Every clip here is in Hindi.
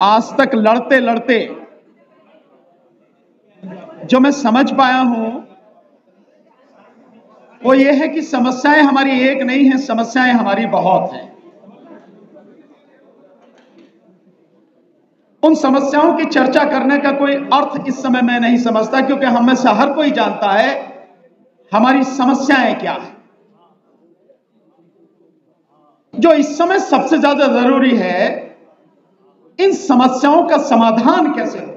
आज तक लड़ते लड़ते जो मैं समझ पाया हूं वो ये है कि समस्याएं हमारी एक नहीं है, समस्याएं हमारी बहुत हैं। उन समस्याओं की चर्चा करने का कोई अर्थ इस समय मैं नहीं समझता, क्योंकि हम में से हर कोई जानता है हमारी समस्याएं क्या है। जो इस समय सबसे ज्यादा जरूरी है, इन समस्याओं का समाधान कैसे हो।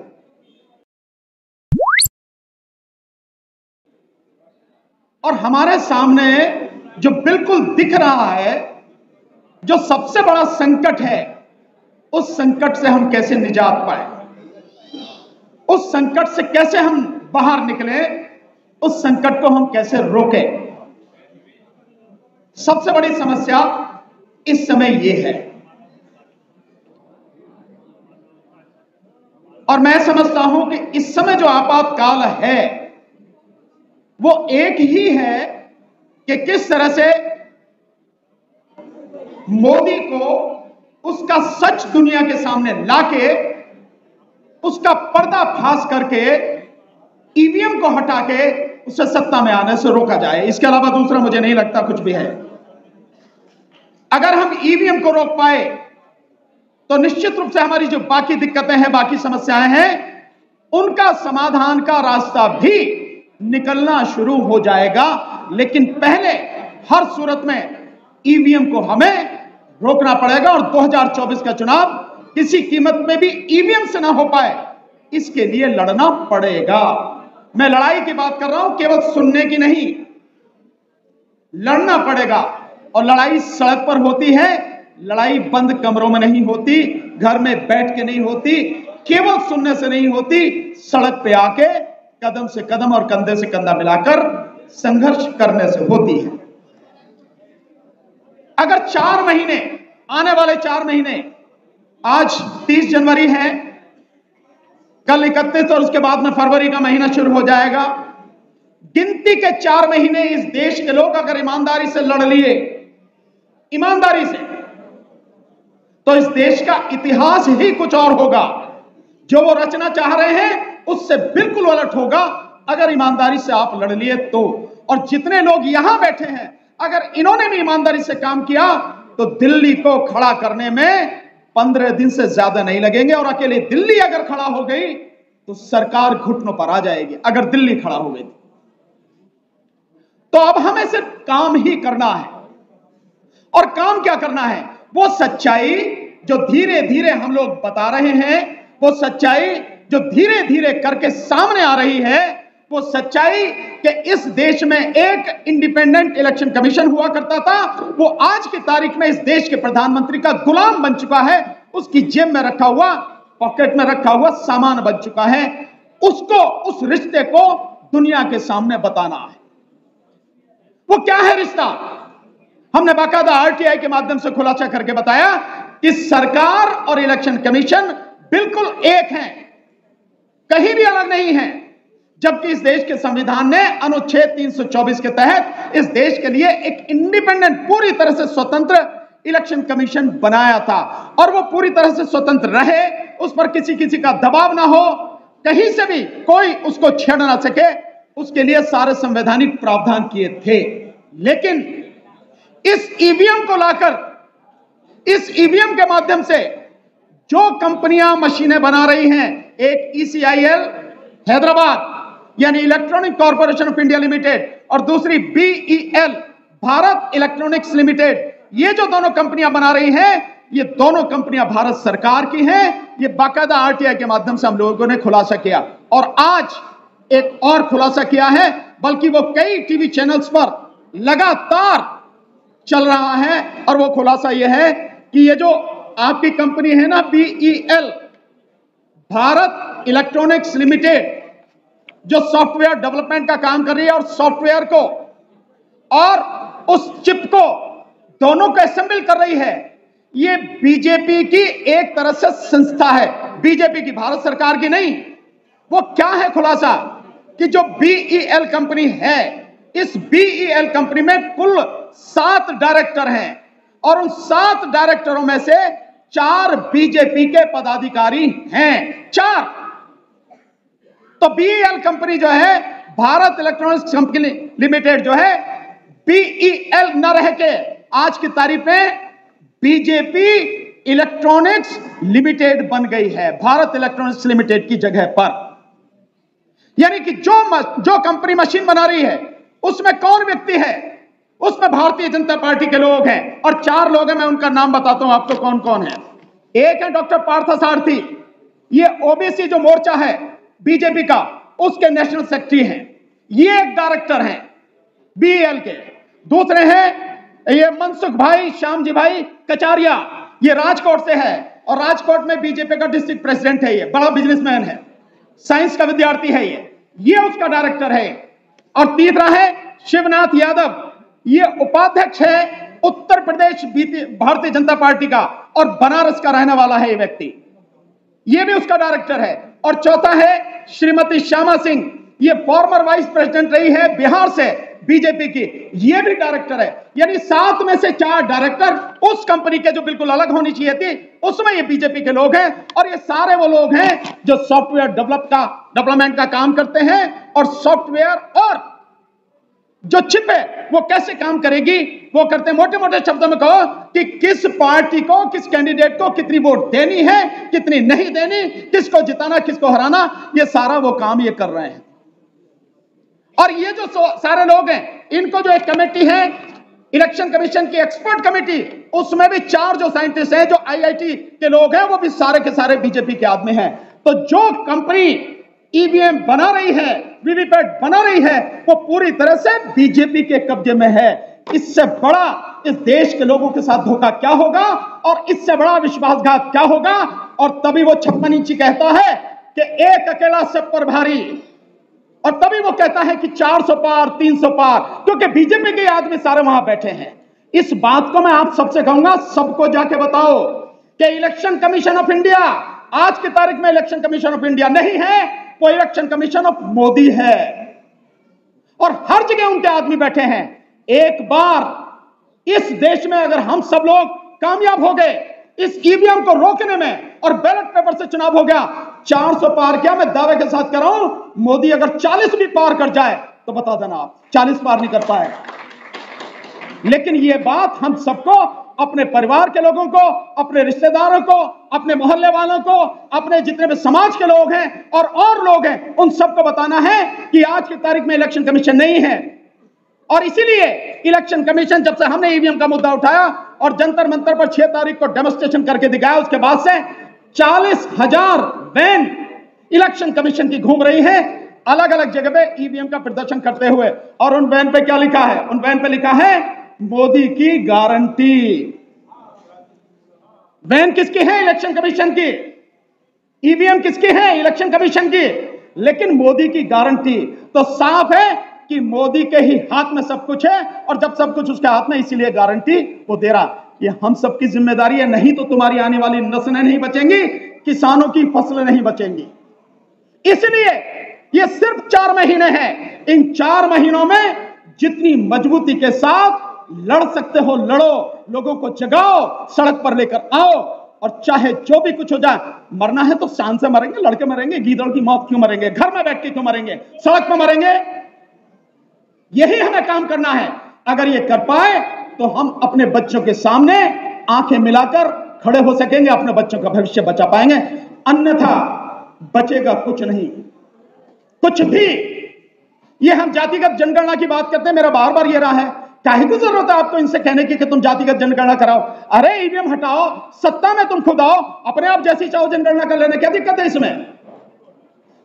और हमारे सामने जो बिल्कुल दिख रहा है, जो सबसे बड़ा संकट है, उस संकट से हम कैसे निजात पाए, उस संकट से कैसे हम बाहर निकले, उस संकट को हम कैसे रोकें। सबसे बड़ी समस्या इस समय यह है। और मैं समझता हूं कि इस समय जो आपातकाल है वो एक ही है कि किस तरह से मोदी को उसका सच दुनिया के सामने लाके उसका पर्दाफाश करके ईवीएम को हटा के उसे सत्ता में आने से रोका जाए। इसके अलावा दूसरा मुझे नहीं लगता कुछ भी है। अगर हम ईवीएम को रोक पाए तो निश्चित रूप से हमारी जो बाकी दिक्कतें हैं, बाकी समस्याएं हैं, उनका समाधान का रास्ता भी निकलना शुरू हो जाएगा। लेकिन पहले हर सूरत में ईवीएम को हमें रोकना पड़ेगा और 2024 का चुनाव किसी कीमत में भी ईवीएम से ना हो पाए, इसके लिए लड़ना पड़ेगा। मैं लड़ाई की बात कर रहा हूं, केवल सुनने की नहीं, लड़ना पड़ेगा। और लड़ाई सड़क पर होती है, लड़ाई बंद कमरों में नहीं होती, घर में बैठ के नहीं होती, केवल सुनने से नहीं होती, सड़क पे आके कदम से कदम और कंधे से कंधा मिलाकर संघर्ष करने से होती है। अगर 4 महीने, आने वाले 4 महीने, आज 30 जनवरी है, कल 31 और उसके बाद में फरवरी का महीना शुरू हो जाएगा। गिनती के 4 महीने इस देश के लोग अगर ईमानदारी से लड़ लिए, ईमानदारी से, तो इस देश का इतिहास ही कुछ और होगा। जो वो रचना चाह रहे हैं उससे बिल्कुल उलट होगा अगर ईमानदारी से आप लड़ लिए तो। और जितने लोग यहां बैठे हैं, अगर इन्होंने भी ईमानदारी से काम किया तो दिल्ली को खड़ा करने में 15 दिन से ज्यादा नहीं लगेंगे। और अकेले दिल्ली अगर खड़ा हो गई तो सरकार घुटनों पर आ जाएगी। अगर दिल्ली खड़ा हो गई तो अब हमें सिर्फ काम ही करना है। और काम क्या करना है? वो सच्चाई जो धीरे धीरे हम लोग बता रहे हैं, वो सच्चाई जो धीरे धीरे करके सामने आ रही है, वो सच्चाई कि इस देश में एक इंडिपेंडेंट इलेक्शन कमीशन हुआ करता था, वो आज की तारीख में इस देश के प्रधानमंत्री का गुलाम बन चुका है, उसकी जेब में रखा हुआ, पॉकेट में रखा हुआ सामान बन चुका है। उसको, उस रिश्ते को दुनिया के सामने बताना है। वो क्या है रिश्ता? हमने बाकायदा आरटीआई के माध्यम से खुलासा करके बताया कि सरकार और इलेक्शन कमीशन बिल्कुल एक हैं, कहीं भी अलग नहीं है। जबकि इस देश के संविधान ने अनुच्छेद 324 के तहत इस देश के लिए एक इंडिपेंडेंट, पूरी तरह से स्वतंत्र इलेक्शन कमीशन बनाया था। और वो पूरी तरह से स्वतंत्र रहे, उस पर किसी का दबाव ना हो, कहीं से भी कोई उसको छेड़ ना सके, उसके लिए सारे संवैधानिक प्रावधान किए थे। लेकिन इस ईवीएम को लाकर, इस ईवीएम के माध्यम से जो कंपनियां मशीनें बना रही हैं, एक ECIL हैदराबाद यानी electronic corporation of India limited और दूसरी BEL भारत इलेक्ट्रॉनिक्स लिमिटेड, ये जो दोनों कंपनियां बना रही हैं, ये दोनों कंपनियां भारत सरकार की हैं। ये बाकायदा आरटीआई के माध्यम से हम लोगों ने खुलासा किया। और आज एक और खुलासा किया है, बल्कि वो कई टीवी चैनल्स पर लगातार चल रहा है। और वो खुलासा यह है कि ये जो आपकी कंपनी है ना, BEL भारत इलेक्ट्रॉनिक्स लिमिटेड, जो सॉफ्टवेयर डेवलपमेंट का काम कर रही है और सॉफ्टवेयर को और उस चिप को दोनों को असेंबल कर रही है, ये बीजेपी की एक तरह से संस्था है, बीजेपी की, भारत सरकार की नहीं। वो क्या है खुलासा कि जो BEL कंपनी है, इस BEL कंपनी में कुल 7 डायरेक्टर हैं और उन 7 डायरेक्टरों में से 4 बीजेपी के पदाधिकारी हैं, 4। तो बीईएल कंपनी जो है, भारत इलेक्ट्रॉनिक्स कंपनी लिमिटेड जो है, बीईएल न रह के आज की तारीख में बीजेपी इलेक्ट्रॉनिक्स लिमिटेड बन गई है, भारत इलेक्ट्रॉनिक्स लिमिटेड की जगह पर। यानी कि जो कंपनी मशीन बना रही है उसमें कौन व्यक्ति है? उसमें भारतीय जनता पार्टी के लोग हैं, और 4 लोग हैं। मैं उनका नाम बताता हूं आपको कौन कौन है। एक है डॉक्टर पार्थसारथी, ये ओबीसी जो मोर्चा है बीजेपी का, उसके नेशनल सेक्रेटरी हैं, ये एक डायरेक्टर हैं बीईएल के। दूसरे हैं ये मनसुख भाई, श्यामजी भाई कचारिया, ये राजकोट से है, और राजकोट में बीजेपी का डिस्ट्रिक्ट प्रेसिडेंट है, ये बड़ा बिजनेसमैन है, साइंस का विद्यार्थी है, ये उसका डायरेक्टर है। और तीसरा है शिवनाथ यादव, ये उपाध्यक्ष है उत्तर प्रदेश भारतीय जनता पार्टी का, और बनारस का रहने वाला है ये व्यक्ति, ये भी उसका डायरेक्टर है। और चौथा है श्रीमती श्यामा सिंह, ये फॉर्मर वाइस प्रेसिडेंट रही है बिहार से बीजेपी की, ये भी डायरेक्टर है। यानी 7 में से 4 डायरेक्टर उस कंपनी के जो बिल्कुल अलग होनी चाहिए थी, उसमें ये बीजेपी के लोग हैं। और ये सारे वो लोग हैं जो सॉफ्टवेयर डेवलपमेंट का काम करते हैं, और सॉफ्टवेयर और जो चिप है वो कैसे काम करेगी वो करते हैं। मोटे मोटे शब्दों में कहो कि किस पार्टी को, किस कैंडिडेट को कितनी वोट देनी है, कितनी नहीं देनी, किसको जिताना, किसको हराना, ये सारा वो काम ये कर रहे हैं। और ये जो सारे लोग हैं, इनको जो एक कमेटी है इलेक्शन कमीशन की एक्सपर्ट कमेटी, उसमें भी 4 जो साइंटिस्ट हैं, जो आईआईटी के लोग हैं, वो भी सारे के सारे बीजेपी के आदमी हैं। तो जो कंपनी ईवीएम बना रही है, वीवीपैट बना रही है, वो पूरी तरह से बीजेपी के कब्जे में है। इससे बड़ा इस देश के लोगों के साथ धोखा क्या होगा, और इससे बड़ा विश्वासघात क्या होगा। और तभी वो 56 इंची कहता है कि एक अकेला सब पर भारी, और तभी वो कहता है कि 400 पार 300 पार, क्योंकि बीजेपी के आदमी सारे वहां बैठे हैं। इस बात को मैं आप सबसे कहूंगा, सबको जाके बताओ कि इलेक्शन कमीशन ऑफ इंडिया आज की तारीख में इलेक्शन कमीशन ऑफ इंडिया नहीं है, वो इलेक्शन कमीशन ऑफ मोदी है, और हर जगह उनके आदमी बैठे हैं। एक बार इस देश में अगर हम सब लोग कामयाब हो गए इस ईवीएम को रोकने में, और बैलेट पेपर से चुनाव हो गया, 400 पार क्या, मैं दावे के साथ कह रहा हूं, मोदी अगर 40 भी पार कर जाए तो बता देना आप 40 पार नहीं कर पाएगा। लेकिन यह बात हम सबको, अपने परिवार के लोगों को, अपने रिश्तेदारों को, अपने मोहल्ले वालों को, अपने जितने भी समाज के लोग हैं और लोग हैं, उन सबको बताना है कि आज की तारीख में इलेक्शन कमीशन नहीं है। और इसीलिए इलेक्शन कमीशन, जब से हमने ईवीएम का मुद्दा उठाया और जंतर मंतर पर 6 तारीख को डेमोन्स्ट्रेशन करके दिखाया, उसके बाद से 40,000 वैन इलेक्शन कमीशन की घूम रही है अलग अलग जगह पे ईवीएम का प्रदर्शन करते हुए। और उन वैन पे क्या लिखा है? उन वैन पे लिखा है मोदी की गारंटी। वैन किसकी है? इलेक्शन कमीशन की। ईवीएम किसकी है? इलेक्शन कमीशन की। लेकिन मोदी की गारंटी, तो साफ है कि मोदी के ही हाथ में सब कुछ है, और जब सब कुछ उसके हाथ में, इसीलिए गारंटी वो दे रहा। ये हम सबकी जिम्मेदारी है, नहीं तो तुम्हारी आने वाली नस्लें नहीं बचेंगी, किसानों की फसलें नहीं बचेंगी। इसलिए ये सिर्फ 4 महीने हैं। इन 4 महीनों में जितनी मजबूती के साथ लड़ सकते हो लड़ो, लोगों को जगाओ, सड़क पर लेकर आओ, और चाहे जो भी कुछ हो जाए, मरना है तो शान से मरेंगे, लड़के मरेंगे, गीदड़ की मौत क्यों मरेंगे, घर में बैठ के क्यों मरेंगे, सड़क पर मरेंगे। यही हमें काम करना है। अगर ये कर पाए तो हम अपने बच्चों के सामने आंखें मिलाकर खड़े हो सकेंगे, अपने बच्चों का भविष्य बचा पाएंगे। अन्यथा बचेगा कुछ नहीं, कुछ भी। ये हम जातिगत जनगणना की बात करते हैं, मेरा बार बार ये रहा है, काहे की जरूरत है आपको इनसे कहने की कि तुम जातिगत जनगणना कराओ? अरे ईवीएम हटाओ, सत्ता में तुम खुद आओ, अपने आप जैसी चाहो जनगणना कर लेने, क्या दिक्कत है इसमें?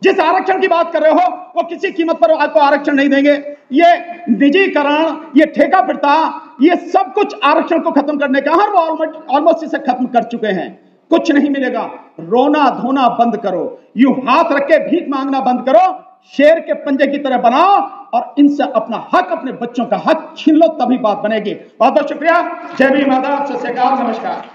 जिस आरक्षण की बात कर रहे हो वो किसी कीमत पर आपको आरक्षण नहीं देंगे। ये निजीकरण, ये ठेका प्रथा, ये सब कुछ आरक्षण को खत्म करने का, हर वो ऑलमोस्ट इसे खत्म कर चुके हैं। कुछ नहीं मिलेगा। रोना धोना बंद करो, यूं हाथ रख के भीख मांगना बंद करो, शेर के पंजे की तरह बनाओ, और इनसे अपना हक, अपने बच्चों का हक छीन लो, तभी बात बनेगी। बहुत बहुत शुक्रिया। जय भीम, आदाब, सत श्री अकाल, नमस्कार।